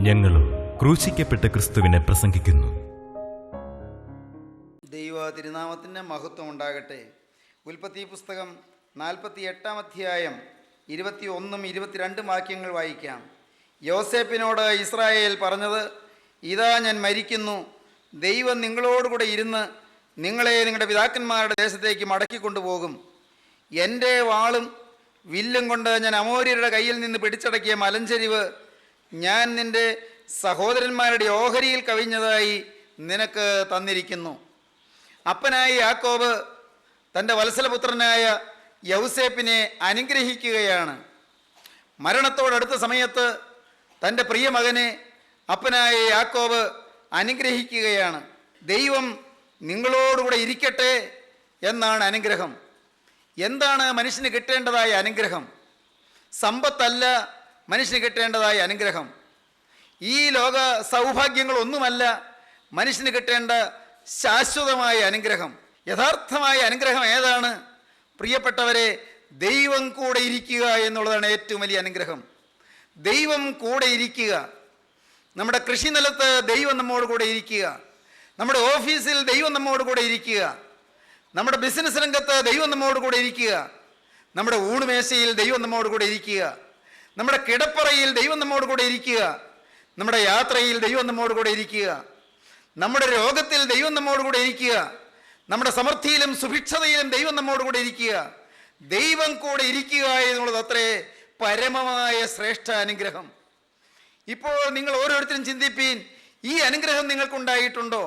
ഞങ്ങളും ക്രൂശിക്കപ്പെട്ട ക്രിസ്തുവിനെ പ്രസംഗിക്കുന്നു. ദൈവ തിരുനാമത്തിന് മഹത്വം ഉണ്ടാകട്ടെ. ഉൽപ്പത്തി പുസ്തകം 48 അധ്യായം 21, 22 വാക്യങ്ങൾ വായിക്കാം. യോസേപ്പിനോട് ഇസ്രായേൽ പറഞ്ഞത്, ഇതാ ഞാൻ മരിക്കുന്നു, ദൈവം നിങ്ങളോടുകൂടെ ഇരുന്ന് നിങ്ങളെ നിങ്ങളുടെ പിതാക്കന്മാരുടെ ദേശത്തേക്ക് മടക്കിക്കൊണ്ടുപോകും. എൻ്റെ വാളും വില്ലും കൊണ്ട് ഞാൻ അമോര്യരുടെ കയ്യിൽ നിന്ന് പിടിച്ചടക്കിയ മലഞ്ചെരിവ് ഞാൻ നിൻ്റെ സഹോദരന്മാരുടെ ഓഹരിയിൽ കവിഞ്ഞതായി നിനക്ക് തന്നിരിക്കുന്നു. അപ്പനായ യാക്കോബ് തൻ്റെ വത്സലപുത്രനായ യൗസേപ്പിനെ അനുഗ്രഹിക്കുകയാണ്. മരണത്തോടടുത്ത സമയത്ത് തൻ്റെ പ്രിയ മകനെ അപ്പനായ യാക്കോബ് അനുഗ്രഹിക്കുകയാണ്. ദൈവം നിങ്ങളോടുകൂടെ ഇരിക്കട്ടെ എന്നാണ് അനുഗ്രഹം. എന്താണ് മനുഷ്യന് കിട്ടേണ്ടതായ അനുഗ്രഹം? സമ്പത്തല്ല മനുഷ്യന് കിട്ടേണ്ടതായ അനുഗ്രഹം. ഈ ലോക സൗഭാഗ്യങ്ങളൊന്നുമല്ല മനുഷ്യന് കിട്ടേണ്ട ശാശ്വതമായ അനുഗ്രഹം. യഥാർത്ഥമായ അനുഗ്രഹം ഏതാണ്? പ്രിയപ്പെട്ടവരെ, ദൈവം കൂടെ ഇരിക്കുക എന്നുള്ളതാണ് ഏറ്റവും വലിയ അനുഗ്രഹം. ദൈവം കൂടെ ഇരിക്കുക. നമ്മുടെ കൃഷിനിലത്ത് ദൈവം നമ്മോട് കൂടെ ഇരിക്കുക. നമ്മുടെ ഓഫീസിൽ ദൈവം നമ്മോട് കൂടെ ഇരിക്കുക. നമ്മുടെ ബിസിനസ് രംഗത്ത് ദൈവം നമ്മോട് കൂടെ ഇരിക്കുക. നമ്മുടെ ഊണുമേശയിൽ ദൈവം നമ്മോട് കൂടെ ഇരിക്കുക. നമ്മുടെ കിടപ്പറയിൽ ദൈവം നമ്മോട് കൂടെ ഇരിക്കുക. നമ്മുടെ യാത്രയിൽ ദൈവം നമ്മോട് കൂടെ ഇരിക്കുക. നമ്മുടെ രോഗത്തിൽ ദൈവം നമ്മോട് കൂടെ ഇരിക്കുക. നമ്മുടെ സമൃദ്ധിയിലും സുഭിക്ഷതയിലും ദൈവം നമ്മോട് കൂടെ ഇരിക്കുക. ദൈവം കൂടെ ഇരിക്കുക എന്നുള്ളത് അത്രേ പരമമായ ശ്രേഷ്ഠ അനുഗ്രഹം. ഇപ്പോൾ നിങ്ങൾ ഓരോരുത്തരും ചിന്തിപ്പീൻ, ഈ അനുഗ്രഹം നിങ്ങൾക്കുണ്ടായിട്ടുണ്ടോ?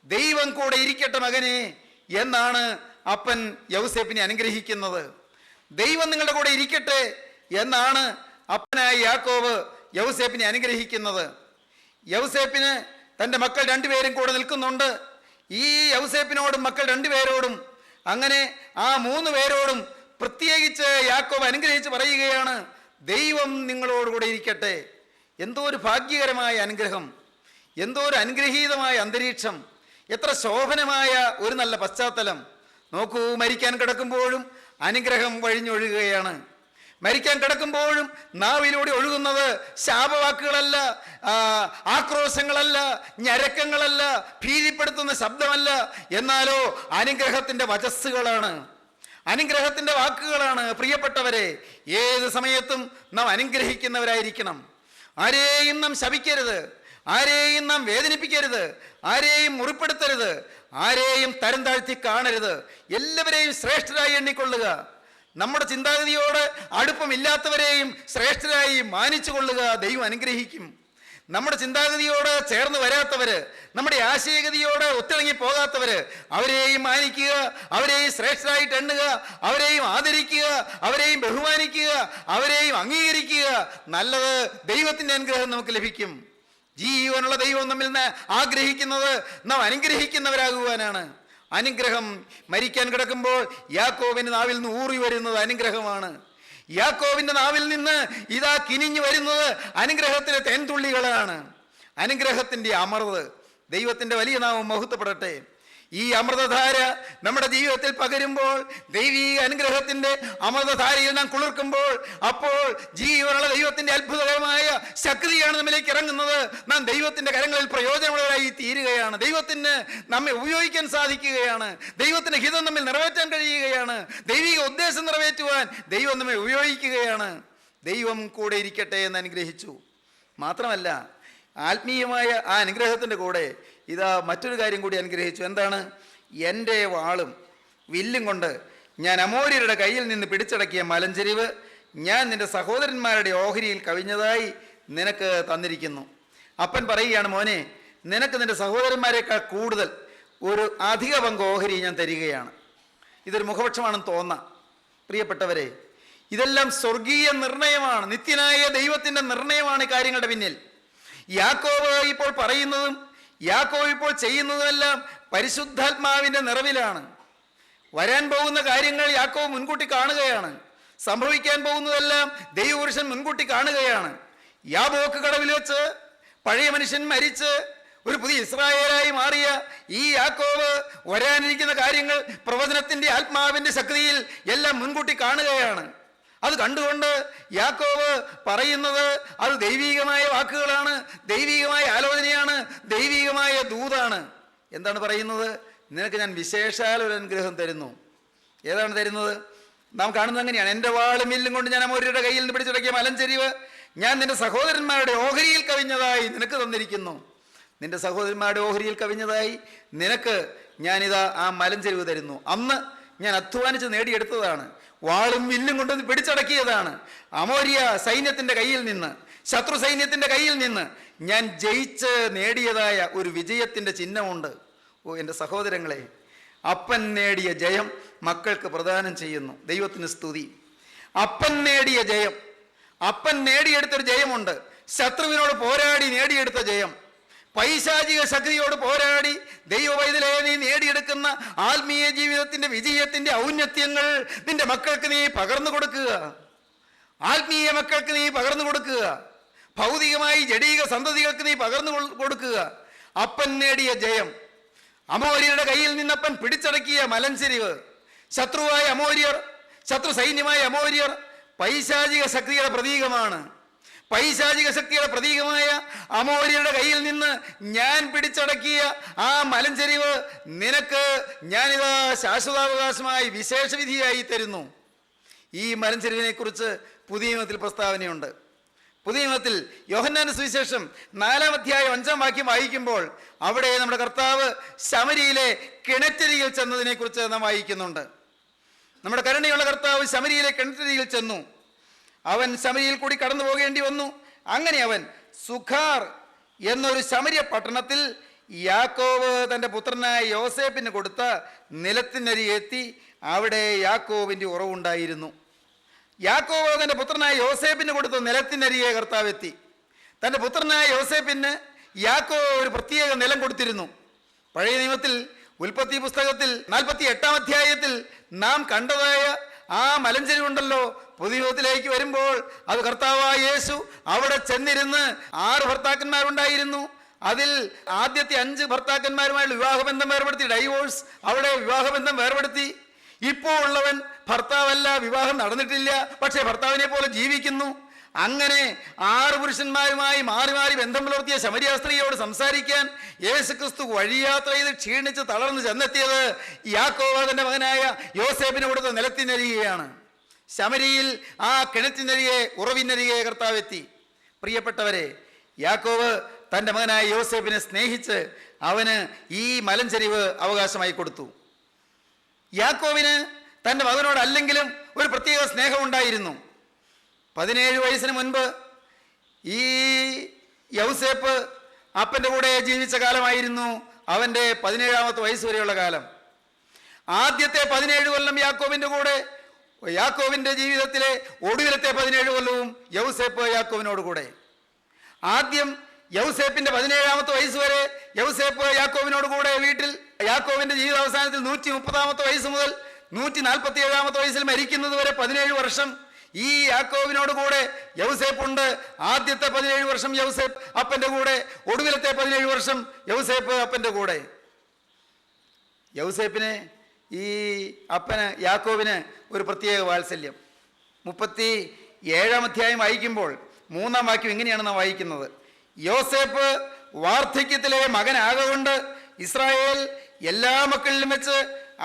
ദൈവം കൂടെ ഇരിക്കട്ടെ മകനെ എന്നാണ് അപ്പൻ യൗസേപ്പിനെ അനുഗ്രഹിക്കുന്നത്. ദൈവം നിങ്ങളുടെ കൂടെ ഇരിക്കട്ടെ എന്നാണ് അപ്പനായ യാക്കോബ് യൗസേപ്പിനെ അനുഗ്രഹിക്കുന്നത്. യൗസേപ്പിന് തൻ്റെ മക്കൾ രണ്ടുപേരും കൂടെ നിൽക്കുന്നുണ്ട്. ഈ യൗസേപ്പിനോടും മക്കൾ രണ്ടുപേരോടും, അങ്ങനെ ആ 3 പേരോടും പ്രത്യേകിച്ച് യാക്കോബ് അനുഗ്രഹിച്ച് പറയുകയാണ്, ദൈവം നിങ്ങളോടുകൂടെ ഇരിക്കട്ടെ. എന്തോ ഒരു ഭാഗ്യകരമായ അനുഗ്രഹം, എന്തോ ഒരു അനുഗ്രഹീതമായ അന്തരീക്ഷം, എത്ര ശോഭനമായ ഒരു നല്ല പശ്ചാത്തലം. നോക്കൂ, മരിക്കാൻ കിടക്കുമ്പോഴും അനുഗ്രഹം വഴിഞ്ഞൊഴുകുകയാണ്. മരിക്കാൻ കിടക്കുമ്പോഴും നാവിലൂടെ ഒഴുകുന്നത് ശാപവാക്കുകളല്ല, ആക്രോശങ്ങളല്ല, ഞരക്കങ്ങളല്ല, ഭീതിപ്പെടുത്തുന്ന ശബ്ദമല്ല, എന്നാലോ അനുഗ്രഹത്തിൻ്റെ വചസ്സുകളാണ്, അനുഗ്രഹത്തിൻ്റെ വാക്കുകളാണ്. പ്രിയപ്പെട്ടവരെ, ഏത് സമയത്തും നാം അനുഗ്രഹിക്കുന്നവരായിരിക്കണം. ആരെയും നാം ശപിക്കരുത്, ആരെയും നാം വേദനിപ്പിക്കരുത്, ആരെയും മുറിപ്പെടുത്തരുത്, ആരെയും തരം താഴ്ത്തി കാണരുത്. എല്ലാവരെയും ശ്രേഷ്ഠരായി എണ്ണിക്കൊള്ളുക. നമ്മുടെ ചിന്താഗതിയോട് അടുപ്പമില്ലാത്തവരെയും ശ്രേഷ്ഠരായി മാനിച്ചു കൊള്ളുക. ദൈവം അനുഗ്രഹിക്കും. നമ്മുടെ ചിന്താഗതിയോട് ചേർന്ന് വരാത്തവര്, നമ്മുടെ ആശയഗതിയോട് ഒത്തിണങ്ങി പോകാത്തവര്, അവരെയും മാനിക്കുക, അവരെയും ശ്രേഷ്ഠരായിട്ട് എണ്ണുക, അവരെയും ആദരിക്കുക, അവരെയും ബഹുമാനിക്കുക, അവരെയും അംഗീകരിക്കുക. നല്ലത് ദൈവത്തിൻ്റെ അനുഗ്രഹം നമുക്ക് ലഭിക്കും. ജീവനുള്ള ദൈവം നമ്മിൽ നിന്ന് ആഗ്രഹിക്കുന്നത് നാം അനുഗ്രഹിക്കുന്നവരാകുവാനാണ്. അനുഗ്രഹം മരിക്കാൻ കിടക്കുമ്പോൾ യാക്കോബിന്റെ നാവിൽ നിന്ന് ഊറി വരുന്നത് അനുഗ്രഹമാണ്. യാക്കോബിന്റെ നാവിൽ നിന്ന് ഇതാ കിനിഞ്ഞു വരുന്നത് അനുഗ്രഹത്തിലെ തേൻതുള്ളികളാണ്. അനുഗ്രഹത്തിന്റെ അമൃത്. ദൈവത്തിന്റെ വലിയ നാമം മഹത്വപ്പെടട്ടെ. ഈ അമൃതധാര നമ്മുടെ ജീവിതത്തിൽ പകരുമ്പോൾ, ദൈവീക അനുഗ്രഹത്തിന്റെ അമൃതധാരയിൽ നാം കുളിർക്കുമ്പോൾ, അപ്പോൾ ജീവനുള്ള ദൈവത്തിന്റെ അത്ഭുതകരമായ ശക്തിയാണ് നമ്മിലേക്ക് ഇറങ്ങുന്നത്. നാം ദൈവത്തിന്റെ കരങ്ങളിൽ പ്രയോജനമുള്ളവരായി തീരുകയാണ്. ദൈവത്തിന് നമ്മെ ഉപയോഗിക്കാൻ സാധിക്കുകയാണ്. ദൈവത്തിന്റെ ഹിതം നമ്മിൽ നിറവേറ്റാൻ കഴിയുകയാണ്. ദൈവിക ഉദ്ദേശം നിറവേറ്റുവാൻ ദൈവം നമ്മെ ഉപയോഗിക്കുകയാണ്. ദൈവം കൂടെ ഇരിക്കട്ടെ എന്ന് അനുഗ്രഹിച്ചു. മാത്രമല്ല, ആത്മീയമായ ആ അനുഗ്രഹത്തിൻ്റെ കൂടെ ഇതാ മറ്റൊരു കാര്യം കൂടി അനുഗ്രഹിച്ചു. എന്താണ്? എൻ്റെ വാളും വില്ലും കൊണ്ട് ഞാൻ അമോര്യരുടെ കയ്യിൽ നിന്ന് പിടിച്ചടക്കിയ മലഞ്ചെരിവ് ഞാൻ നിൻ്റെ സഹോദരന്മാരുടെ ഓഹരിയിൽ കവിഞ്ഞതായി നിനക്ക് തന്നിരിക്കുന്നു. അപ്പൻ പറയുകയാണ്, മോനെ, നിനക്ക് നിൻ്റെ സഹോദരന്മാരെക്കാൾ കൂടുതൽ ഒരു അധിക പങ്ക് ഓഹരി ഞാൻ തരികയാണ്. ഇതൊരു മുഖപക്ഷമാണെന്ന് തോന്നാം. പ്രിയപ്പെട്ടവരെ, ഇതെല്ലാം സ്വർഗീയ നിർണയമാണ്. നിത്യനായ ദൈവത്തിൻ്റെ നിർണയമാണ് ഈ കാര്യങ്ങളുടെ പിന്നിൽ. യാക്കോബ് ഇപ്പോൾ പറയുന്നതും യാക്കോബ് ഇപ്പോൾ ചെയ്യുന്നതുമെല്ലാം പരിശുദ്ധാത്മാവിൻ്റെ നിറവിലാണ്. വരാൻ പോകുന്ന കാര്യങ്ങൾ യാക്കോബ് മുൻകൂട്ടി കാണുകയാണ്. സംഭവിക്കാൻ പോകുന്നതെല്ലാം ദൈവപുരുഷൻ മുൻകൂട്ടി കാണുകയാണ്. യാബോക്ക് കടവിൽ വെച്ച് പഴയ മനുഷ്യൻ മരിച്ച് ഒരു പുതിയ ഇസ്രായേലായി മാറിയ ഈ യാക്കോബ് വരാനിരിക്കുന്ന കാര്യങ്ങൾ പ്രവചനത്തിൻ്റെ ആത്മാവിൻ്റെ ശക്തിയിൽ എല്ലാം മുൻകൂട്ടി കാണുകയാണ്. അത് കണ്ടുകൊണ്ട് യാക്കോബ് പറയുന്നത് അത് ദൈവീകമായ വാക്കുകളാണ്, ദൈവീകമായ ആലോചനയാണ്, ദൈവീകമായ ദൂതാണ്. എന്താണ് പറയുന്നത്? നിനക്ക് ഞാൻ വിശേഷാൽ ഒരു അനുഗ്രഹം തരുന്നു. ഏതാണ് തരുന്നത്? നാം കാണുന്നത് അങ്ങനെയാണ്. എൻ്റെ വാളും വില്ലും കൊണ്ട് ഞാൻ അമോര്യരുടെ കയ്യിൽ നിന്ന് പിടിച്ചടക്കിയ മലഞ്ചെരിവ് ഞാൻ നിന്റെ സഹോദരന്മാരുടെ ഓഹരിയിൽ കവിഞ്ഞതായി നിനക്ക് തന്നിരിക്കുന്നു. നിന്റെ സഹോദരന്മാരുടെ ഓഹരിയിൽ കവിഞ്ഞതായി നിനക്ക് ഞാനിതാ ആ മലഞ്ചെരിവ് തരുന്നു. അന്ന് ഞാൻ അധ്വാനിച്ച് നേടിയെടുത്തതാണ്, വാളും വില്ലും കൊണ്ട് പിടിച്ചടക്കിയതാണ്. അമോര്യ സൈന്യത്തിൻ്റെ കയ്യിൽ നിന്ന്, ശത്രു സൈന്യത്തിൻ്റെ കയ്യിൽ നിന്ന് ഞാൻ ജയിച്ച് നേടിയതായ ഒരു വിജയത്തിൻ്റെ ചിഹ്നമുണ്ട്. ഓ എൻ്റെ സഹോദരങ്ങളെ, അപ്പൻ നേടിയ ജയം മക്കൾക്ക് പ്രദാനം ചെയ്യുന്നു. ദൈവത്തിന് സ്തുതി. അപ്പൻ നേടിയ ജയം, അപ്പൻ നേടിയെടുത്തൊരു ജയമുണ്ട്. ശത്രുവിനോട് പോരാടി നേടിയെടുത്ത ജയം, പൈശാചിക ശക്തിയോട് പോരാടി ദൈവവൈതലേ നീ നേടിയെടുക്കുന്ന ആത്മീയ ജീവിതത്തിന്റെ വിജയത്തിന്റെ ഔന്നത്യങ്ങൾ നിന്റെ മക്കൾക്ക് നീ പകർന്നു കൊടുക്കുക. ആത്മീയ മക്കൾക്ക് നീ പകർന്നു കൊടുക്കുക. ഭൗതികമായി ജഡീക സന്തതികൾക്ക് നീ പകർന്നു കൊടുക്കുക. അപ്പൻ നേടിയ ജയം, അമോര്യരുടെ കയ്യിൽ നിന്നപ്പൻ പിടിച്ചടക്കിയ മലഞ്ചെരിവ്, ശത്രുവായ അമോര്യർ, ശത്രു സൈന്യമായ അമോര്യർ പൈശാചിക ശക്തിയുടെ പ്രതീകമാണ്. പൈശാചിക ശക്തിയുടെ പ്രതീകമായ അമോര്യരുടെ കയ്യിൽ നിന്ന് ഞാൻ പിടിച്ചടക്കിയ ആ മലഞ്ചെരിവ് നിനക്ക് ഞാനിതാ ശാശ്വതാവകാശമായി വിശേഷവിധിയായി തരുന്നു. ഈ മലഞ്ചെരിവിനെ കുറിച്ച് പുതിയ നിയമത്തിൽ പ്രസ്താവനയുണ്ട്. പുതിയ നിയമത്തിൽ യോഹന്നാന്റെ സുവിശേഷം 4-ാം അധ്യായം 5-ാം വാക്യം വായിക്കുമ്പോൾ അവിടെ നമ്മുടെ കർത്താവ് ശമരിയിലെ കിണറ്റരികിൽ ചെന്നതിനെ കുറിച്ച് നാം വായിക്കുന്നുണ്ട്. നമ്മുടെ കരുണയുള്ള കർത്താവ് ശമരിയിലെ കിണറ്റരികിൽ ചെന്നു. അവൻ ശമരിയിൽ കൂടി കടന്നു പോകേണ്ടി വന്നു. അങ്ങനെ അവൻ സുഖാർ എന്നൊരു ശമരിയ പട്ടണത്തിൽ യാക്കോബ് തൻ്റെ പുത്രനായ യോസേപ്പിന് കൊടുത്ത നിലത്തിനരികെത്തി. അവിടെ യാക്കോബിൻ്റെ ഉറവുണ്ടായിരുന്നു. യാക്കോബ് തൻ്റെ പുത്രനായ യോസേപ്പിന് കൊടുത്ത നിലത്തിനരികെ കർത്താവ് എത്തി. തൻ്റെ പുത്രനായ യോസേപ്പിന് യാക്കോബ് ഒരു പ്രത്യേക നിലം കൊടുത്തിരുന്നു. പഴയ നിയമത്തിൽ ഉൽപ്പത്തി പുസ്തകത്തിൽ 48-ാം അധ്യായത്തിൽ നാം കണ്ടതായ ആ മലഞ്ചെരിവുണ്ടല്ലോ, പുതിയ നിയമത്തിലേക്ക് വരുമ്പോൾ അത് കർത്താവായ യേശു അവിടെ ചെന്നിരുന്ന് 6 ഭർത്താക്കന്മാരുണ്ടായിരുന്നു. അതിൽ ആദ്യത്തെ 5 ഭർത്താക്കന്മാരുമായുള്ള വിവാഹബന്ധം വേർപെടുത്തി, ഡൈവോഴ്സ്, അവിടെ വിവാഹബന്ധം വേർപെടുത്തി. ഇപ്പോൾ ഉള്ളവൻ ഭർത്താവല്ല, വിവാഹം നടന്നിട്ടില്ല, പക്ഷേ ഭർത്താവിനെ പോലെ ജീവിക്കുന്നു. അങ്ങനെ 6 പുരുഷന്മാരുമായി മാറി മാറി ബന്ധം പുലർത്തിയ ശമരിയ സ്ത്രീയോട് സംസാരിക്കാൻ യേശുക്രിസ്തു വഴിയാത്ര ചെയ്ത് ക്ഷീണിച്ച് തളർന്ന് ചെന്നെത്തിയത് യാക്കോബ് തൻ്റെ മകനായ യോസേപ്പിന് കൊടുത്ത നിലത്തിനരികെയാണ്. ശമരിയിൽ ആ കിണറ്റിനരികെ, ഉറവിനരികെ കർത്താവ് എത്തി. പ്രിയപ്പെട്ടവരെ, യാക്കോബ് തൻ്റെ മകനായ യോസേപ്പിനെ സ്നേഹിച്ച് അവന് ഈ മലഞ്ചെരിവ് അവകാശമായി കൊടുത്തു. യാക്കോബിന് തൻ്റെ മകനോട് അല്ലെങ്കിലും ഒരു പ്രത്യേക സ്നേഹമുണ്ടായിരുന്നു. 17 വയസ്സിന് മുൻപ് ഈ യൗസേപ്പ് അപ്പൻ്റെ കൂടെ ജീവിച്ച കാലമായിരുന്നു അവൻ്റെ 17-ാമത്തെ വയസ്സ് വരെയുള്ള കാലം. ആദ്യത്തെ 17 കൊല്ലം യാക്കോബിൻ്റെ കൂടെ, യാക്കോബിൻ്റെ ജീവിതത്തിലെ ഒടുവിലത്തെ 17 കൊല്ലവും യൗസേപ്പ് യാക്കോബിനോട് കൂടെ. ആദ്യം യൗസേപ്പിൻ്റെ 17-ാമത്തെ വയസ്സ് വരെ യൗസേപ്പ് യാക്കോബിനോട് കൂടെ വീട്ടിൽ. യാക്കോബിൻ്റെ ജീവിതാവസാനത്തിൽ 130-ാമത്തെ വയസ്സ് മുതൽ 147-ാമത്തെ വയസ്സിൽ മരിക്കുന്നത് വരെ 17 വർഷം ഈ യാക്കോബിനോട് കൂടെ യൗസേപ്പുണ്ട്. ആദ്യത്തെ 17 വർഷം യൗസേപ്പ് അപ്പൻ്റെ കൂടെ, ഒടുവിലത്തെ 17 വർഷം യൗസേപ്പ് അപ്പൻ്റെ കൂടെ. യൗസേപ്പിന് ഈ അപ്പന് യാക്കോബിന് ഒരു പ്രത്യേക വാത്സല്യം. 37-ാം അധ്യായം വായിക്കുമ്പോൾ 3-ാം വാക്യം ഇങ്ങനെയാണ് നാം വായിക്കുന്നത്: യോസേപ്പ് വാർദ്ധക്യത്തിലെ മകനാകൊണ്ട് ഇസ്രായേൽ എല്ലാ മക്കളിലും വെച്ച്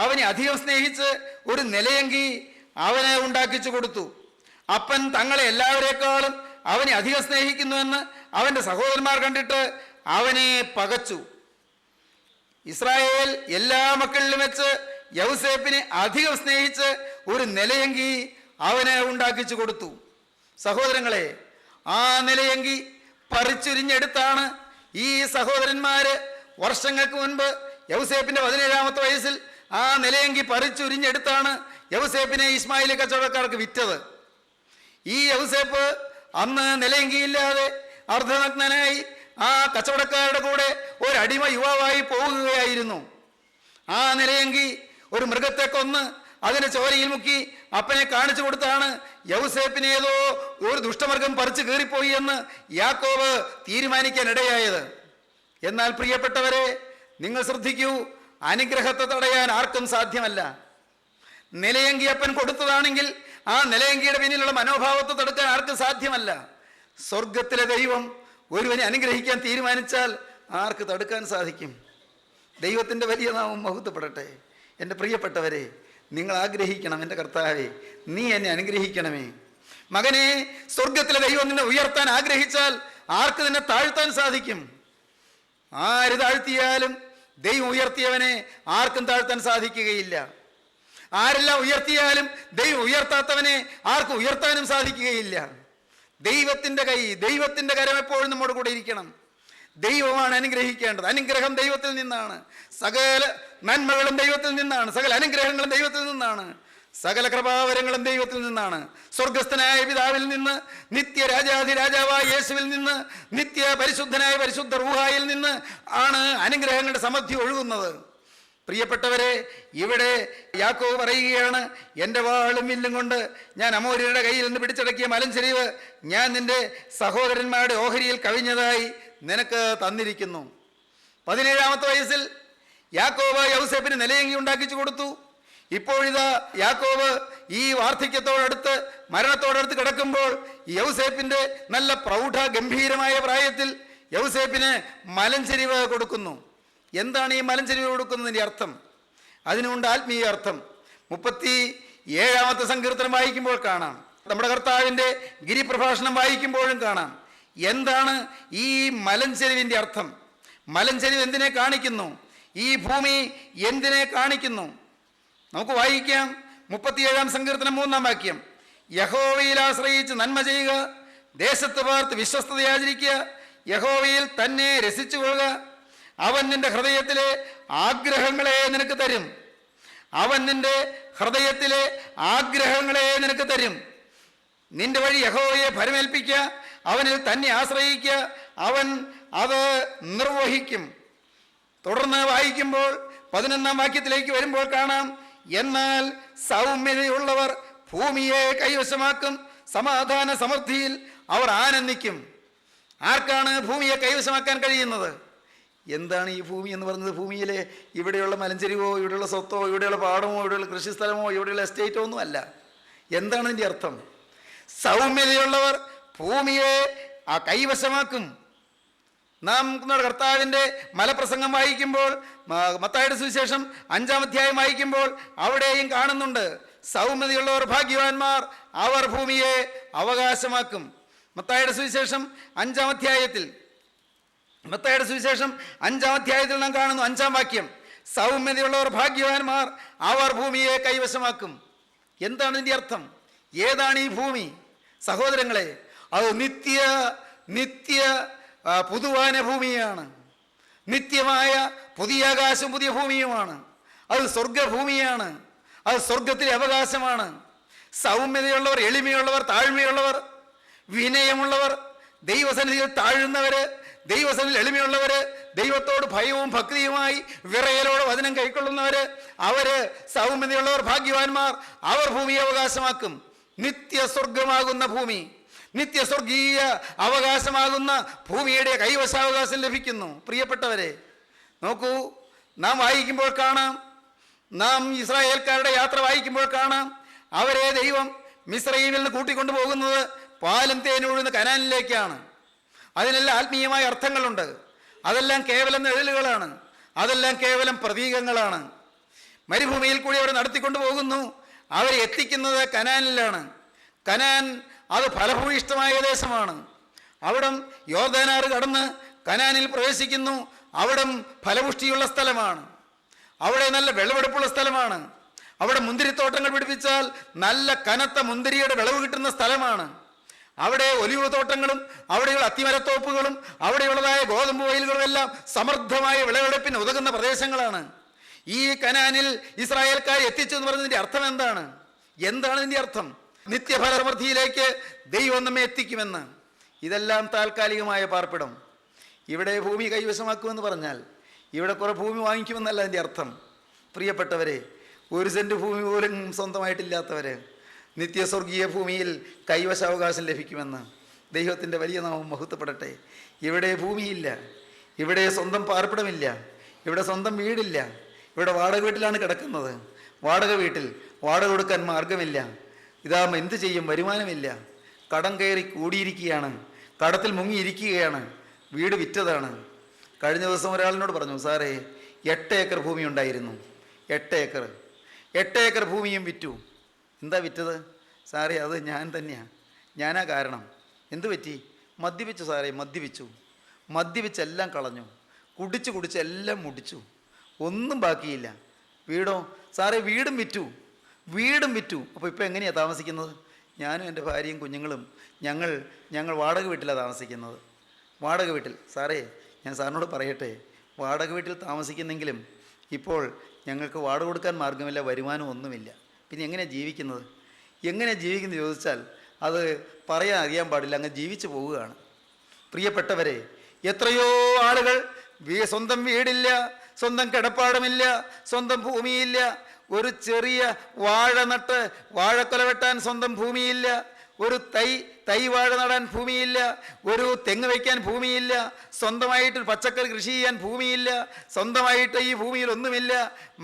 അവനെ അധികം സ്നേഹിച്ച് ഒരു നിലയങ്കി അവനെ ഉണ്ടാക്കിച്ചു കൊടുത്തു. അപ്പൻ തങ്ങളെ എല്ലാവരേക്കാളും അവനെ അധികം സ്നേഹിക്കുന്നുവെന്ന് അവൻ്റെ സഹോദരന്മാർ കണ്ടിട്ട് അവനെ പകച്ചു. ഇസ്രായേൽ എല്ലാ മക്കളിലും വെച്ച് യൗസേപ്പിനെ അധികം സ്നേഹിച്ച് ഒരു നിലയങ്കി അവന് ഉണ്ടാക്കിച്ചു കൊടുത്തു. സഹോദരങ്ങളെ, ആ നിലയങ്കി പറിച്ചുരിഞ്ഞെടുത്താണ് ഈ സഹോദരന്മാര് വർഷങ്ങൾക്ക് മുൻപ് യൗസേപ്പിൻ്റെ 17-ാമത്തെ വയസ്സിൽ ആ നിലയങ്കി പറിച്ചുരിഞ്ഞെടുത്താണ് യൗസേപ്പിനെ ഇസ്മായിലി കച്ചവടക്കാർക്ക് വിറ്റത്. ഈ യൗസേപ്പ് അന്ന് നിലയങ്കിയില്ലാതെ അർദ്ധനഗ്നനായി ആ കച്ചവടക്കാരുടെ കൂടെ ഒരടിമ യുവാവായി പോകുകയായിരുന്നു. ആ നിലയങ്കി ഒരു മൃഗത്തെ കൊന്ന് അതിനെ ചോരയിൽ മുക്കി അപ്പനെ കാണിച്ചു കൊടുത്താണ് യൗസേപ്പിന് ഏതോ ഒരു ദുഷ്ടമൃഗം പറിച്ചു കീറിപ്പോയി എന്ന് യാക്കോബ് തീരുമാനിക്കാൻ ഇടയായത്. എന്നാൽ പ്രിയപ്പെട്ടവരെ, നിങ്ങൾ ശ്രദ്ധിക്കൂ, അനുഗ്രഹത്തെ തടയാൻ ആർക്കും സാധ്യമല്ല. നിലയങ്കി അപ്പൻ കൊടുത്തതാണെങ്കിൽ ആ നിലയങ്കിയുടെ പിന്നിലുള്ള മനോഭാവത്തെ തടുക്കാൻ ആർക്കും സാധ്യമല്ല. സ്വർഗത്തിലെ ദൈവം ഒരുവനെ അനുഗ്രഹിക്കാൻ തീരുമാനിച്ചാൽ ആർക്ക് തടുക്കാൻ സാധിക്കും? ദൈവത്തിൻ്റെ വലിയ നാമം മഹത്വപ്പെടട്ടെ. എൻ്റെ പ്രിയപ്പെട്ടവരെ, നിങ്ങൾ ആഗ്രഹിക്കണം, എൻ്റെ കർത്താവേ നീ എന്നെ അനുഗ്രഹിക്കണമേ. മകനെ, സ്വർഗത്തിലെ ദൈവം നിന്നെ ഉയർത്താൻ ആഗ്രഹിച്ചാൽ ആർക്ക് നിന്നെ താഴ്ത്താൻ സാധിക്കും? ആര് താഴ്ത്തിയാലും ദൈവം ഉയർത്തിയവനെ ആർക്കും താഴ്ത്താൻ സാധിക്കുകയില്ല. ആരെല്ലാം ഉയർത്തിയാലും ദൈവം ഉയർത്താത്തവനെ ആർക്കും ഉയർത്താനും സാധിക്കുകയില്ല. ദൈവത്തിൻ്റെ കൈ, ദൈവത്തിൻ്റെ കരം എപ്പോഴും നമ്മുടെ കൂടെ ഇരിക്കണം. ദൈവമാണ് അനുഗ്രഹിക്കേണ്ടത്. അനുഗ്രഹം ദൈവത്തിൽ നിന്നാണ്. സകല നന്മകളും ദൈവത്തിൽ നിന്നാണ്. സകല അനുഗ്രഹങ്ങളും ദൈവത്തിൽ നിന്നാണ്. സകല കൃപാവരങ്ങളും ദൈവത്തിൽ നിന്നാണ്. സ്വർഗസ്ഥനായ പിതാവിൽ നിന്ന്, നിത്യ രാജാധിരാജാവായ യേശുവിൽ നിന്ന്, നിത്യ പരിശുദ്ധനായ പരിശുദ്ധ റൂഹായിൽ നിന്ന് ആണ് അനുഗ്രഹങ്ങളുടെ സമൃദ്ധി ഒഴുകുന്നത്. പ്രിയപ്പെട്ടവരെ, ഇവിടെ യാക്കോബ് പറയുകയാണ്, എൻ്റെ വാളും വില്ലും കൊണ്ട് ഞാൻ അമോര്യരുടെ കയ്യിൽ നിന്ന് പിടിച്ചടക്കിയ മലഞ്ചെരിവ് ഞാൻ നിന്റെ സഹോദരന്മാരുടെ ഓഹരിയിൽ കവിഞ്ഞതായി നിനക്ക് തന്നിരിക്കുന്നു. 17-ാമത്തെ വയസ്സിൽ യാക്കോബ് യൗസേപ്പിന് നിലയങ്കി ഉണ്ടാക്കിച്ചു കൊടുത്തു. ഇപ്പോഴിതാ യാക്കോബ് ഈ വാർദ്ധക്യത്തോടടുത്ത്, മരണത്തോടടുത്ത് കിടക്കുമ്പോൾ യൗസേപ്പിൻ്റെ നല്ല പ്രൗഢ ഗംഭീരമായ പ്രായത്തിൽ യൗസേപ്പിന് മലഞ്ചെരിവ് കൊടുക്കുന്നു. എന്താണ് ഈ മലഞ്ചെരിവ് കൊടുക്കുന്നതിൻ്റെ അർത്ഥം? അതിനുണ്ട് ആത്മീയ അർത്ഥം. 37-ാമത്തെ സങ്കീർത്തനം വായിക്കുമ്പോൾ കാണാം, നമ്മുടെ കർത്താവിൻ്റെ ഗിരിപ്രഭാഷണം വായിക്കുമ്പോഴും കാണാം. എന്താണ് ഈ മലഞ്ചെരിവിൻ്റെ അർത്ഥം? മലഞ്ചെരിവ് എന്തിനെ കാണിക്കുന്നു? ഈ ഭൂമി എന്തിനെ കാണിക്കുന്നു? നമുക്ക് വായിക്കാം. 37-ാം സങ്കീർത്തനം 3-ാം വാക്യം, യഹോവയിൽ ആശ്രയിച്ച് നന്മ ചെയ്യുക, ദേശത്ത് പാർത്ത് വിശ്വസ്തതയാചരിക്കുക, യഹോവയിൽ തന്നെ രസിച്ചു കൊള്ളുക. അവൻ നിന്റെ ഹൃദയത്തിലെ ആഗ്രഹങ്ങളെ നിനക്ക് തരും. അവൻ നിന്റെ ഹൃദയത്തിലെ ആഗ്രഹങ്ങളെ നിനക്ക് തരും. നിന്റെ വഴി യഹോവയെ ഭരമേൽപ്പിക്കുക, അവനിൽ തന്നെ ആശ്രയിക്കുക, അവൻ അത് നിർവഹിക്കും. തുടർന്ന് വായിക്കുമ്പോൾ 11-ാം വാക്യത്തിലേക്ക് വരുമ്പോൾ കാണാം, എന്നാൽ സൗമ്യതയുള്ളവർ ഭൂമിയെ കൈവശമാക്കും, സമാധാന സമൃദ്ധിയിൽ അവർ ആനന്ദിക്കും. ആർക്കാണ് ഭൂമിയെ കൈവശമാക്കാൻ കഴിയുന്നത്? എന്താണ് ഈ ഭൂമി എന്ന് പറയുന്നത്? ഭൂമിയിലെ ഇവിടെയുള്ള മലഞ്ചെരിവോ, ഇവിടെയുള്ള സ്വത്തോ, ഇവിടെയുള്ള പാടമോ, ഇവിടെയുള്ള കൃഷിസ്ഥലമോ, ഇവിടെയുള്ള എസ്റ്റേറ്റോ ഒന്നും അല്ല. എന്താണ് ഇതിൻ്റെ അർത്ഥം? സൗമ്യതയുള്ളവർ ഭൂമിയെ കൈവശമാക്കും. നാം നമ്മുടെ കർത്താവിൻ്റെ മലപ്രസംഗം വായിക്കുമ്പോൾ, മത്തായിയുടെ സുവിശേഷം 5-ാം അധ്യായം വായിക്കുമ്പോൾ അവിടെയും കാണുന്നുണ്ട്, സൗമ്യതയുള്ളവർ ഭാഗ്യവാന്മാർ, അവർ ഭൂമിയെ അവകാശമാക്കും. മത്തായിയുടെ സുവിശേഷം 5-ാം അധ്യായത്തിൽ നാം കാണുന്നു 5-ാം വാക്യം, സൗമ്യതയുള്ളവർ ഭാഗ്യവാന്മാർ, അവർ ഭൂമിയെ കൈവശമാക്കും. എന്താണ് ഇതിൻ്റെ അർത്ഥം? ഏതാണ് ഈ ഭൂമി? സഹോദരങ്ങളെ, അത് നിത്യ പുതുവാന ഭൂമിയാണ്. നിത്യമായ പുതിയ ആകാശം പുതിയ ഭൂമിയുമാണ്. അത് സ്വർഗഭൂമിയാണ്. അത് സ്വർഗത്തിലെ അവകാശമാണ്. സൗമ്യതയുള്ളവർ, എളിമയുള്ളവർ, താഴ്മയുള്ളവർ, വിനയമുള്ളവർ, ദൈവസന്നിധിയിൽ താഴുന്നവർ, ദൈവസന്നിധിയിൽ എളിമയുള്ളവർ, ദൈവത്തോട് ഭയവും ഭക്തിയുമായി വിറയലോടെ വചനം കൈക്കൊള്ളുന്നവർ, അവർ സൗമ്യതയുള്ളവർ ഭാഗ്യവാന്മാർ, അവർ ഭൂമിയെ അവകാശമാക്കും. നിത്യസ്വർഗമാകുന്ന ഭൂമി, നിത്യസ്വർഗീയ അവകാശമാകുന്ന ഭൂമിയുടെ കൈവശാവകാശം ലഭിക്കുന്നു. പ്രിയപ്പെട്ടവരെ, നോക്കൂ, നാം വായിക്കുമ്പോൾ കാണാം, നാം ഇസ്രായേൽക്കാരുടെ യാത്ര വായിക്കുമ്പോൾ കാണാം, അവരെ ദൈവം മിസ്രയീമിൽ നിന്ന് കൂട്ടിക്കൊണ്ടു പോകുന്നത് പാലും തേനൊഴുകുന്ന കനാനിലേക്കാണ്. അതിനെല്ലാം ആത്മീയമായ അർത്ഥങ്ങളുണ്ട്. അതെല്ലാം കേവലം നിഴലുകളാണ്. അതെല്ലാം കേവലം പ്രതീകങ്ങളാണ്. മരുഭൂമിയിൽ കൂടി അവർ നടത്തിക്കൊണ്ടു പോകുന്നു. അവരെ എത്തിക്കുന്നത് കനാനിലാണ്. കനാൻ അത് ഫലഭൂയിഷ്ടമായ ദേശമാണ്. അവിടം യോർദാനാറ് കടന്ന് കനാനിൽ പ്രവേശിക്കുന്നു. അവിടം ഫലപുഷ്ടിയുള്ള സ്ഥലമാണ്. അവിടെ നല്ല വിളവെടുപ്പുള്ള സ്ഥലമാണ്. അവിടെ മുന്തിരിത്തോട്ടങ്ങൾ പിടിപ്പിച്ചാൽ നല്ല കനത്ത മുന്തിരിയുടെ വിളവ് കിട്ടുന്ന സ്ഥലമാണ്. അവിടെ ഒലിവ് തോട്ടങ്ങളും അവിടെയുള്ള അത്തിമരത്തോപ്പുകളും അവിടെയുള്ളതായ ഗോതമ്പ് വയലുകളും എല്ലാം സമൃദ്ധമായ വിളവെടുപ്പിന് ഉതകുന്ന പ്രദേശങ്ങളാണ്. ഈ കനാനിൽ ഇസ്രായേൽക്കാർ എത്തിച്ചു എന്ന് പറയുന്നതിൻ്റെ അർത്ഥം എന്താണ്? ഇതിൻ്റെ അർത്ഥം? നിത്യഫലസമൃദ്ധിയിലേക്ക് ദൈവം നമ്മെ എത്തിക്കുമെന്ന്. ഇതെല്ലാം താൽക്കാലികമായ പാർപ്പിടം. ഇവിടെ ഭൂമി കൈവശമാക്കുമെന്ന് പറഞ്ഞാൽ ഇവിടെ കുറേ ഭൂമി വാങ്ങിക്കുമെന്നല്ല അതിൻ്റെ അർത്ഥം. പ്രിയപ്പെട്ടവരെ, 1 സെൻറ്റ് ഭൂമി പോലും സ്വന്തമായിട്ടില്ലാത്തവർ നിത്യസ്വർഗീയ ഭൂമിയിൽ കൈവശാവകാശം ലഭിക്കുമെന്ന്. ദൈവത്തിൻ്റെ വലിയ നാമം മഹത്വപ്പെടട്ടെ. ഇവിടെ ഭൂമിയില്ല, ഇവിടെ സ്വന്തം പാർപ്പിടമില്ല, ഇവിടെ സ്വന്തം വീടില്ല. ഇവിടെ വാടക വീട്ടിലാണ് കിടക്കുന്നത്. വാടക വീട്ടിൽ വാടക കൊടുക്കാൻ മാർഗമില്ല. ഇതാകുമ്പോൾ എന്ത് ചെയ്യും? വരുമാനമില്ല, കടം കയറി കൂടിയിരിക്കുകയാണ്, കടത്തിൽ മുങ്ങിയിരിക്കുകയാണ്, വീട് വിറ്റതാണ്. കഴിഞ്ഞ ദിവസം ഒരാളിനോട് പറഞ്ഞു, സാറേ 8 ഏക്കർ ഭൂമി ഉണ്ടായിരുന്നു, 8 ഏക്കർ ഭൂമിയും വിറ്റു. എന്താ വിറ്റത്? സാറേ അത് ഞാൻ തന്നെയാണ്, ഞാനാ കാരണം. എന്ത് പറ്റി? മദ്യപിച്ചു സാറേ, മദ്യപിച്ചെല്ലാം കളഞ്ഞു, കുടിച്ച് എല്ലാം മുടിച്ചു, ഒന്നും ബാക്കിയില്ല. വീടോ? സാറേ വീടും വിറ്റു. അപ്പോൾ ഇപ്പോൾ എങ്ങനെയാണ് താമസിക്കുന്നത്? ഞാനും എൻ്റെ ഭാര്യയും കുഞ്ഞുങ്ങളും ഞങ്ങൾ വാടക വീട്ടിലാണ് താമസിക്കുന്നത്. വാടക വീട്ടിൽ. സാറേ ഞാൻ സാറിനോട് പറയട്ടെ, വാടക വീട്ടിൽ താമസിക്കുന്നെങ്കിലും ഇപ്പോൾ ഞങ്ങൾക്ക് വാടക കൊടുക്കാൻ മാർഗമില്ല, വരുമാനം ഒന്നുമില്ല. പിന്നെ എങ്ങനെയാണ് ജീവിക്കുന്നത്? ചോദിച്ചാൽ അത് പറയാൻ അറിയാൻ പാടില്ല, അങ്ങ് ജീവിച്ചു പോവുകയാണ്. പ്രിയപ്പെട്ടവരെ, എത്രയോ ആളുകൾ സ്വന്തം വീടില്ല, സ്വന്തം കിടപ്പാടമില്ല, സ്വന്തം ഭൂമിയില്ല. ഒരു ചെറിയ വാഴ നട്ട് വാഴക്കൊല വെട്ടാൻ സ്വന്തം ഭൂമിയില്ല, ഒരു തൈ വാഴ നടാൻ ഭൂമിയില്ല, ഒരു തെങ്ങ് വയ്ക്കാൻ ഭൂമിയില്ല, സ്വന്തമായിട്ട് പച്ചക്കറി കൃഷി ചെയ്യാൻ ഭൂമിയില്ല, സ്വന്തമായിട്ട് ഈ ഭൂമിയിൽ ഒന്നുമില്ല.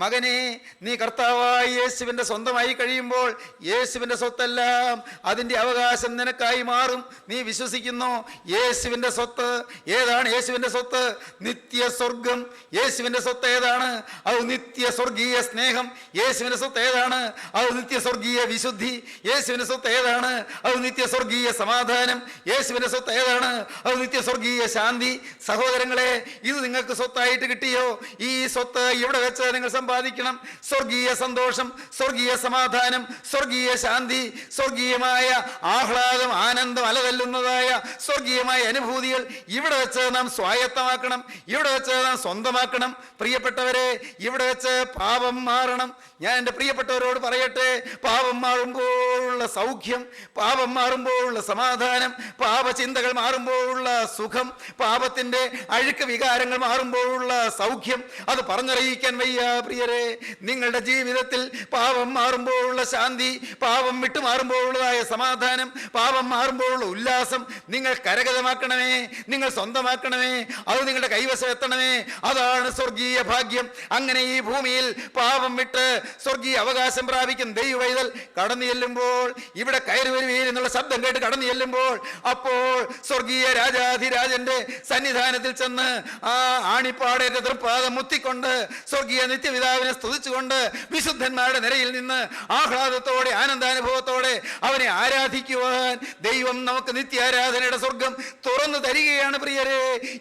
മകനെ, നീ കർത്താവായ യേശുവിൻ്റെ സ്വന്തമായി കഴിയുമ്പോൾ യേശുവിൻ്റെ സ്വത്തെല്ലാം അതിൻ്റെ അവകാശം നിനക്കായി മാറും. നീ വിശ്വസിക്കുന്നോ? യേശുവിൻ്റെ സ്വത്ത് ഏതാണ്? യേശുവിൻ്റെ സ്വത്ത് നിത്യ സ്വർഗം. യേശുവിൻ്റെ സ്വത്ത് ഏതാണ്? അത് നിത്യ സ്വർഗീയ സ്നേഹം. യേശുവിൻ്റെ സ്വത്ത് ഏതാണ്? അത് നിത്യ സ്വർഗീയ വിശുദ്ധി. യേശുവിൻ്റെ സ്വത്ത് ഏതാണ്? അത് നിത്യ സ്വർഗീയ സമാധാനം. യേശുവിൻ്റെ സ്വത്ത് ഏതാണ്? അത് നിത്യ സ്വർഗീയ ശാന്തി. സഹോദരങ്ങളെ, ഇത് നിങ്ങൾക്ക് സ്വത്തായിട്ട് കിട്ടിയോ? ഈ സ്വത്ത് ഇവിടെ വെച്ച് നിങ്ങൾ സമ്പാദിക്കണം. സ്വർഗീയ സന്തോഷം, സ്വർഗീയ സമാധാനം, സ്വർഗീയ ശാന്തി, സ്വർഗീയമായ ആഹ്ലാദം, ആനന്ദം, അലതല്ലുന്നതായ സ്വർഗീയമായ അനുഭൂതികൾ ഇവിടെ വെച്ച് നാം സ്വായത്തമാക്കണം, ഇവിടെ വെച്ച് നാം സ്വന്തമാക്കണം. പ്രിയപ്പെട്ടവരെ, ഇവിടെ വെച്ച് പാപം മാറണം. ഞാൻ എൻ്റെ പ്രിയപ്പെട്ടവരോട് പറയട്ടെ, പാപം മാറുമ്പോഴുള്ള സൗഖ്യം, പാപം മാറുമ്പോഴുള്ള സമാധാനം, പാപചിന്തകൾ മാറുമ്പോഴുള്ള സുഖം, പാപത്തിൻ്റെ അഴുക്ക് വികാരങ്ങൾ മാറുമ്പോഴുള്ള സൗഖ്യം, അത് പറഞ്ഞറിയിക്കാൻ വയ്യ. പ്രിയരെ, നിങ്ങളുടെ ജീവിതത്തിൽ പാപം മാറുമ്പോഴുള്ള ശാന്തി, പാപം വിട്ടു മാറുമ്പോഴുള്ളതായ സമാധാനം, പാപം മാറുമ്പോഴുള്ള ഉല്ലാസം നിങ്ങൾ കരഗതമാക്കണമേ, നിങ്ങൾ സ്വന്തമാക്കണമേ, അത് നിങ്ങളുടെ കൈവശം എത്തണമേ. അതാണ് സ്വർഗീയ ഭാഗ്യം. അങ്ങനെ ഈ ഭൂമിയിൽ പാപം വിട്ട് സ്വർഗീയ അവകാശം പ്രാപിക്കും ദൈവവൈതൽ കടന്നു ചെല്ലുമ്പോൾ, ഇവിടെ കയറി വരുവീൻ എന്നുള്ള ശബ്ദം കേട്ട് കടന്നു ചെല്ലുമ്പോൾ, അപ്പോൾ സ്വർഗീയ രാജാധിരാജന്റെ സന്നിധാനത്തിൽ ചെന്ന് ആ ആണിപ്പാടേറ്റ തൃപ്പാദം മുത്തിക്കൊണ്ട് സ്വർഗീയ നിത്യപിതാവിനെ സ്തുതിച്ചുകൊണ്ട് വിശുദ്ധന്മാരുടെ നിരയിൽ നിന്ന് ആഹ്ലാദത്തോടെ ആനന്ദാനുഭവത്തോടെ അവനെ ആരാധിക്കുവാൻ ദൈവം നമുക്ക് നിത്യാരാധനയുടെ സ്വർഗം തുറന്നു തരികയാണ്. പ്രിയരെ,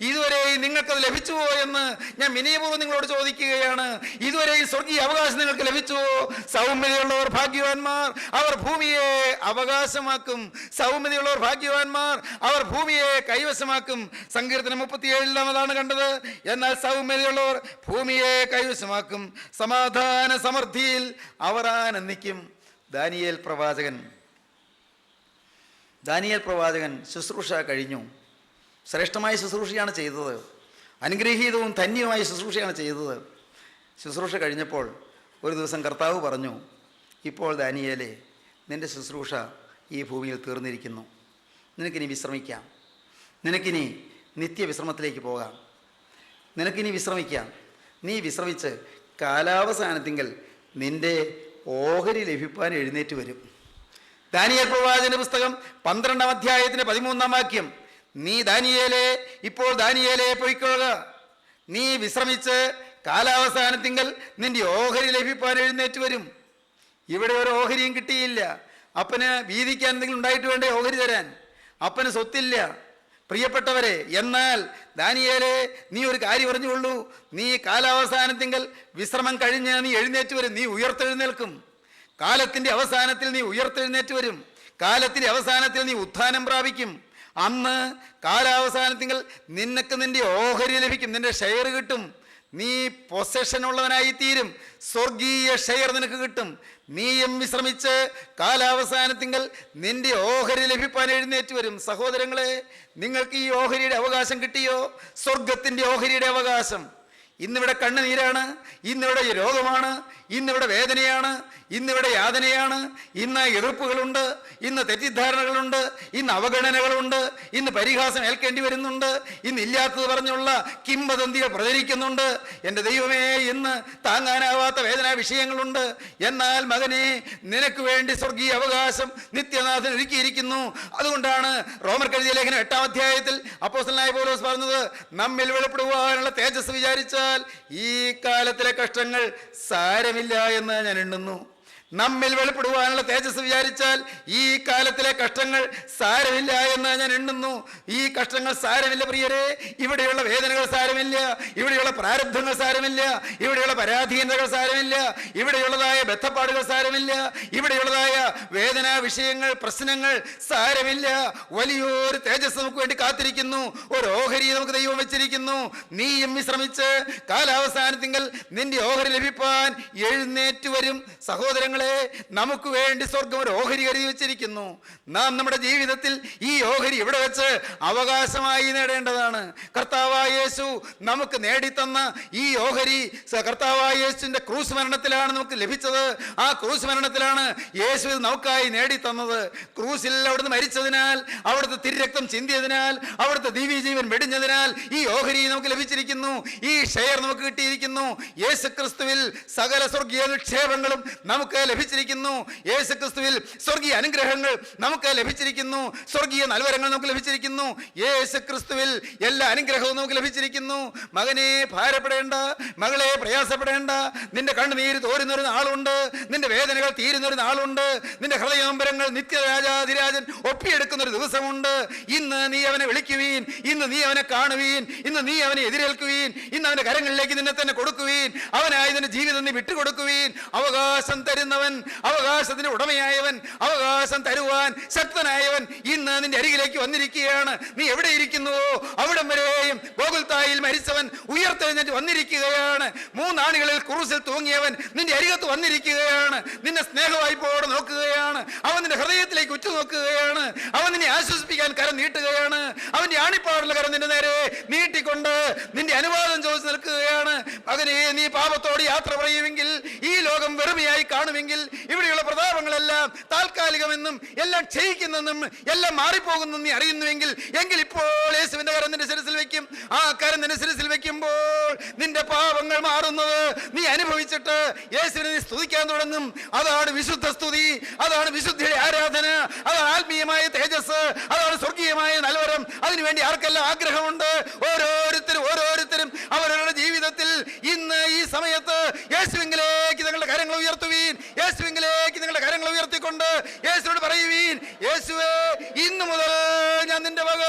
ഇതുവരെ നിങ്ങൾക്കത് ലഭിച്ചുവോ എന്ന് ഞാൻ വിനയപൂർവ്വം നിങ്ങളോട് ചോദിക്കുകയാണ്. ഇതുവരെ ഈ സ്വർഗീയ അവകാശം നിങ്ങൾക്ക് ലഭിച്ചുവോ? സൗമ്യതയുള്ളവർ ഭാഗ്യവാന്മാർ, അവർ ഭൂമിയെ അവകാശമാക്കും. സൗമ്യതയുള്ളവർ ഭാഗ്യവാന്മാർ, അവർ ഭൂമിയെ കൈവശമാക്കും. സങ്കീർത്തനം 37 കണ്ടത്. എന്നാൽ സൗമ്യതയുള്ളവർ ഭൂമിയെ കൈവശമാക്കും, സമാധാന സമൃദ്ധിയിൽ അവർ ആനന്ദിക്കും. ദാനിയേൽ പ്രവാചകൻ ശുശ്രൂഷ കഴിഞ്ഞു. ശ്രേഷ്ഠമായ ശുശ്രൂഷയാണ് ചെയ്തത്, അനുഗ്രഹീതവും ധന്യവുമായ ശുശ്രൂഷയാണ് ചെയ്തത്. ശുശ്രൂഷ കഴിഞ്ഞപ്പോൾ ഒരു ദിവസം കർത്താവ് പറഞ്ഞു, ഇപ്പോൾ ദാനിയേലേ, നിൻ്റെ ശുശ്രൂഷ ഈ ഭൂമിയിൽ തീർന്നിരിക്കുന്നു. നിനക്കിനി വിശ്രമിക്കാം, നിനക്കിനി നിത്യവിശ്രമത്തിലേക്ക് പോകാം, നിനക്കിനി വിശ്രമിക്കാം. നീ വിശ്രമിച്ച് കാലാവസാനത്തിങ്കൽ നിൻ്റെ ഓഹരി ലഭിപ്പാൻ എഴുന്നേറ്റ് വരും. ദാനിയേൽ പ്രവാചകന്റെ പുസ്തകം 12-ാം അധ്യായത്തിന്റെ 13-ാം വാക്യം. നീ ദാനിയേലേ, ഇപ്പോൾ ദാനിയേലേ പൊയ്ക്കൊള്ളുക, നീ വിശ്രമിച്ച് കാലാവസാനത്തിങ്കൽ നിന്റെ ഓഹരി ലഭിപ്പാൻ എഴുന്നേറ്റ് വരും. ഇവിടെ ഒരു ഓഹരിയും കിട്ടിയില്ല. അപ്പന് വീതിക്കാൻ എന്തെങ്കിലും ഉണ്ടായിട്ട് വേണ്ടേ ഓഹരി തരാൻ? അപ്പന് സ്വത്തില്ല. പ്രിയപ്പെട്ടവരെ, എന്നാൽ ദാനിയേലേ, നീ ഒരു കാര്യം പറഞ്ഞുകൊള്ളൂ, നീ കാലാവസാനത്തിങ്കൽ വിശ്രമം കഴിഞ്ഞ് നീ എഴുന്നേറ്റ് വരും, നീ ഉയർത്തെഴുന്നേൽക്കും. കാലത്തിൻ്റെ അവസാനത്തിൽ നീ ഉയർത്തെഴുന്നേറ്റ് വരും, കാലത്തിൻ്റെ അവസാനത്തിൽ നീ ഉത്ഥാനം പ്രാപിക്കും. അന്ന് കാലാവസാനത്തിങ്കൽ നിനക്ക് നിന്റെ ഓഹരി ലഭിക്കും, നിന്റെ ഷെയർ കിട്ടും, നീ പൊസഷൻ ഉള്ളവനായി തീരും, സ്വർഗീയ ഷെയർ നിനക്ക് കിട്ടും. നീയും വിശ്രമിച്ച് കാലാവസാനത്തിങ്കൽ നിന്റെ ഓഹരി ലഭിപ്പാൻ എഴുന്നേറ്റ് വരും. സഹോദരങ്ങളെ, നിങ്ങൾക്ക് ഈ ഓഹരിയുടെ അവകാശം കിട്ടിയോ? സ്വർഗത്തിൻ്റെ ഓഹരിയുടെ അവകാശം. ഇന്നിവിടെ കണ്ണുനീരാണ്, ഇന്നിവിടെ രോഗമാണ്, ഇന്നിവിടെ വേദനയാണ്, ഇന്നിവിടെ യാതനയാണ്, ഇന്ന് എതിർപ്പുകളുണ്ട്, ഇന്ന് തെറ്റിദ്ധാരണകളുണ്ട്, ഇന്ന് അവഗണനകളുണ്ട്, ഇന്ന് പരിഹാസം ഏൽക്കേണ്ടി വരുന്നുണ്ട്, ഇന്ന് ഇല്ലാത്തത് പറഞ്ഞുള്ള കിംവദന്തികൾ പ്രചരിക്കുന്നുണ്ട്. എൻ്റെ ദൈവമേ, ഇന്ന് താങ്ങാനാവാത്ത വേദനാ വിഷയങ്ങളുണ്ട്. എന്നാൽ മകനെ, നിനക്ക് വേണ്ടി സ്വർഗീയ അവകാശം നിത്യനാഥൻ ഒരുക്കിയിരിക്കുന്നു. അതുകൊണ്ടാണ് റോമർക്കെഴുതിയ ലേഖനം 8-ാം അധ്യായത്തിൽ അപ്പോസ്തലനായ പൗലോസ് പറഞ്ഞത്, നമ്മിൽ വെളിപ്പെടുവാനുള്ള തേജസ് വിചാരിച്ചാൽ ഈ കാലത്തിലെ കഷ്ടങ്ങൾ സാരമില്ല എന്ന് ഞാൻ എണ്ണുന്നു. നമ്മിൽ വെളിപ്പെടുവാനുള്ള തേജസ് വിചാരിച്ചാൽ ഈ കാലത്തിലെ കഷ്ടങ്ങൾ സാരമില്ല എന്ന് ഞാൻ എണ്ണുന്നു. ഈ കഷ്ടങ്ങൾ സാരമില്ല പ്രിയരെ. ഇവിടെയുള്ള വേദനകൾ സാരമില്ല, ഇവിടെയുള്ള പ്രാരബ്ധങ്ങൾ സാരമില്ല, ഇവിടെയുള്ള പരാധീനതകൾ സാരമില്ല, ഇവിടെയുള്ളതായ ബദ്ധപ്പാടുകൾ സാരമില്ല, ഇവിടെയുള്ളതായ വേദനാ വിഷയങ്ങൾ, പ്രശ്നങ്ങൾ സാരമില്ല. വലിയൊരു തേജസ് നമുക്ക് വേണ്ടി കാത്തിരിക്കുന്നു. ഒരു ഓഹരി നമുക്ക് ദൈവം വെച്ചിരിക്കുന്നു. നീയും വിശ്രമിച്ച് കാലാവസാനത്തിങ്കൽ നിന്റെ ഓഹരി ലഭിപ്പാൻ എഴുന്നേറ്റ് വരും. സഹോദരങ്ങൾ, നമുക്ക് വേണ്ടി സ്വർഗം ഒരു ഓഹരി കരുതി വെച്ചിരിക്കുന്നു. നാം നമ്മുടെ ജീവിതത്തിൽ ഈ ഓഹരി ഇവിടെ വെച്ച് അവകാശമായി നേടേണ്ടതാണ്. കർത്താവായ യേശു നമുക്ക് നേടിത്തന്ന ഈ ഓഹരി കർത്താവായ യേശുവിന്റെ ക്രൂശ് മരണത്തിലാണ് നമുക്ക് ലഭിച്ചത്. ആ ക്രൂശ് മരണത്തിലാണ് യേശു നമുക്കായി നേടിത്തന്നത്. ക്രൂശിൽ അവിടുന്ന് മരിച്ചതിനാൽ, അവിടുത്തെ തിരുരക്തം ചിന്തിയതിനാൽ, അവിടുത്തെ ദിവ്യജീവൻ വെടിഞ്ഞതിനാൽ ഈ ഓഹരി നമുക്ക് ലഭിച്ചിരിക്കുന്നു. ഈ ഷെയർ നമുക്ക് കിട്ടിയിരിക്കുന്നു. യേശു ക്രിസ്തുവിൽ സകല സ്വർഗീയ നിക്ഷേപങ്ങളും നമുക്ക് ലഭിച്ചിരിക്കുന്നു. യേശു ക്രിസ്തുവിൽ സ്വർഗീയ അനുഗ്രഹങ്ങൾ നമുക്ക് ലഭിച്ചിരിക്കുന്നു. സ്വർഗീയ നൽവരങ്ങൾ നമുക്ക് ലഭിച്ചിരിക്കുന്നു. യേശു ക്രിസ്തുവിൽ എല്ലാ അനുഗ്രഹവും നമുക്ക് ലഭിച്ചിരിക്കുന്നു. മകനെ, ഭാരപ്പെടേണ്ട, മകളെ, പ്രയാസപ്പെടേണ്ട. നിന്റെ കണ്ണുനീര് തോരുന്നൊരു നാളുണ്ട്, നിന്റെ വേദനകൾ തീരുന്നൊരു നാളുണ്ട്, നിന്റെ ഹൃദയോമ്പരങ്ങൾ നിത്യരാജാധിരാജൻ ഒപ്പിയെടുക്കുന്ന ഒരു ദിവസമുണ്ട്. ഇന്ന് നീ അവനെ വിളിക്കുവീൻ, ഇന്ന് നീ അവനെ കാണുവീൻ, ഇന്ന് നീ അവനെ എതിരേൽക്കുവീൻ, ഇന്ന് അവന്റെ കരങ്ങളിലേക്ക് നിന്നെ തന്നെ കൊടുക്കുവീൻ. അവനായി നിന്റെ ജീവിതം നീ വിട്ടുകൊടുക്കുവീൻ. അവകാശം തരുന്നവൻ, അവകാശത്തിന്റെ ഉടമയായവൻ, അവകാശം തരുവാൻ ശക്തനായവൻ ഇന്ന് നിന്റെ അരികിലേക്ക് വന്നിരിക്കുകയാണ്. നീ എവിടെ ഇരിക്കുന്നുവോ അവിടം വരെയും ഗോകുൽത്തായിൽ മരിച്ചവൻ ഉയർത്തെഴുന്നേറ്റ് വന്നിരിക്കുകയാണ്. 3 ആണികളിൽ ക്രൂസിൽ തൂങ്ങിയവൻ നിന്റെ അരികത്ത് വന്നിരിക്കുകയാണ്. നിന്നെ സ്നേഹവായ്പോടെ നോക്കുകയാണ്. അവൻ നിന്റെ ഹൃദയത്തിലേക്ക് ഉറ്റുനോക്കുകയാണ്. അവൻ നിന്നെ ആശ്വസിപ്പിക്കാൻ കരം നീട്ടുകയാണ്. അവന്റെ ആണിപ്പാടുള്ള കരം നിന്റെ നേരെ നീട്ടിക്കൊണ്ട് നിന്റെ അനുവാദം ചോദിച്ചു നിൽക്കുകയാണ്. മകനെ, നീ പാപത്തോട് യാത്ര പറയുമെങ്കിൽ, ഈ ലോകം വെറുമയായി കാണുമെങ്കിൽ, ഇവിടെയുള്ള പ്രതാപങ്ങളെല്ലാം താൽക്കാലികമെന്നും എല്ലാം ക്ഷയിക്കുന്നെന്നും എല്ലാം മാറിപ്പോകുന്നെന്നും നീ അറിയുന്നുവെങ്കിൽ, എങ്കിൽ ഇപ്പോൾ യേശുവിന്റെ കരം നിന്റെ ശിരസിൽ വെക്കും. ആ കരം നിന്റെ ശിരസിൽ വെക്കുമ്പോൾ നിന്റെ പാപങ്ങൾ മാറുന്നത് നീ അനുഭവിച്ചിട്ട് യേശുവിനെ നീ സ്തുതിക്കാൻ തുടങ്ങും. അതാണ് വിശുദ്ധ സ്തുതി, അതാണ് വിശുദ്ധിയുടെ ആരാധന, അതാണ് ആത്മീയമായ തേജസ്, അതാണ് സ്വർഗീയമായ നൽവരം. അതിനുവേണ്ടി ആർക്കെല്ലാം ആഗ്രഹമുണ്ട്? ഓരോരുത്തരും അവരവരുടെ ജീവിതത്തിൽ ഇന്ന് ഈ സമയത്ത് യേശുവിലേക്ക് നിങ്ങളുടെ കരങ്ങൾ ഉയർത്തുവീൻ. യേശുവിലേക്ക് നിങ്ങളുടെ കരങ്ങൾ ഉയർത്തിക്കൊണ്ട് യേശുവോട് പറയുവീൻ, യേശുവേ, ഇന്നു മുതൽ ഞാൻ നിന്റെ വക.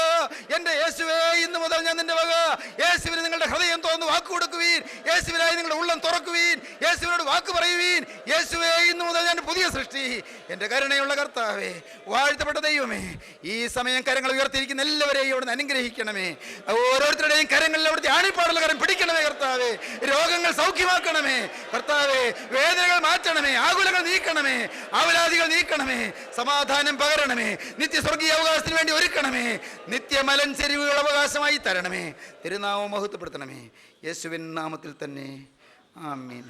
എന്റെ യേശുവേ, ഇന്നു മുതൽ ഞാൻ നിന്റെ വക. യേശുവിന് നിങ്ങളുടെ ഹൃദയം തുറന്ന് വാക്ക് കൊടുക്കുവീൻ. യേശുവിനായി നിങ്ങളുടെ ഉള്ളം തുറക്കുവീൻ. യേശുവിനോട് വാക്ക് പറയുവീൻ, യേശുവേ, ഇന്നു മുതൽ ഞാൻ പുതിയ സൃഷ്ടി. എന്റെ കരുണയുള്ള കർത്താവേ, വാഴ്ത്തപ്പെട്ട ദൈവമേ, ഈ സമയം കരങ്ങൾ ഉയർത്തിയിരിക്കുന്ന എല്ലാവരെയും അവിടുന്ന് അനുഗ്രഹിക്കണമേ. ഓരോരുത്തരുടെയും കരങ്ങളിൽ അവിടുത്തെ ആണിപ്പാടുള്ള കരം പിടിക്കണമേ കർത്താവേ. രോഗങ്ങൾ സൗഖ്യമാക്കണമേ കർത്താവേ. വേദനകൾ മാറ്റണമേ, ആകുലങ്ങൾ നീക്കണമേ, അവലാദികൾ നീക്കണമേ, സമാധാനം പകരണമേ, നിത്യസ്വർഗീയ അവകാശത്തിന് വേണ്ടി ഒരുക്കണമേ, നിത്യമലൻ ചെരിവുകൾ അവകാശമായി തരണമേ. തിരുനാമം മഹത്വപ്പെടുത്തണമേ. യേശുവിൻ നാമത്തിൽ തന്നെ, ആമീൻ.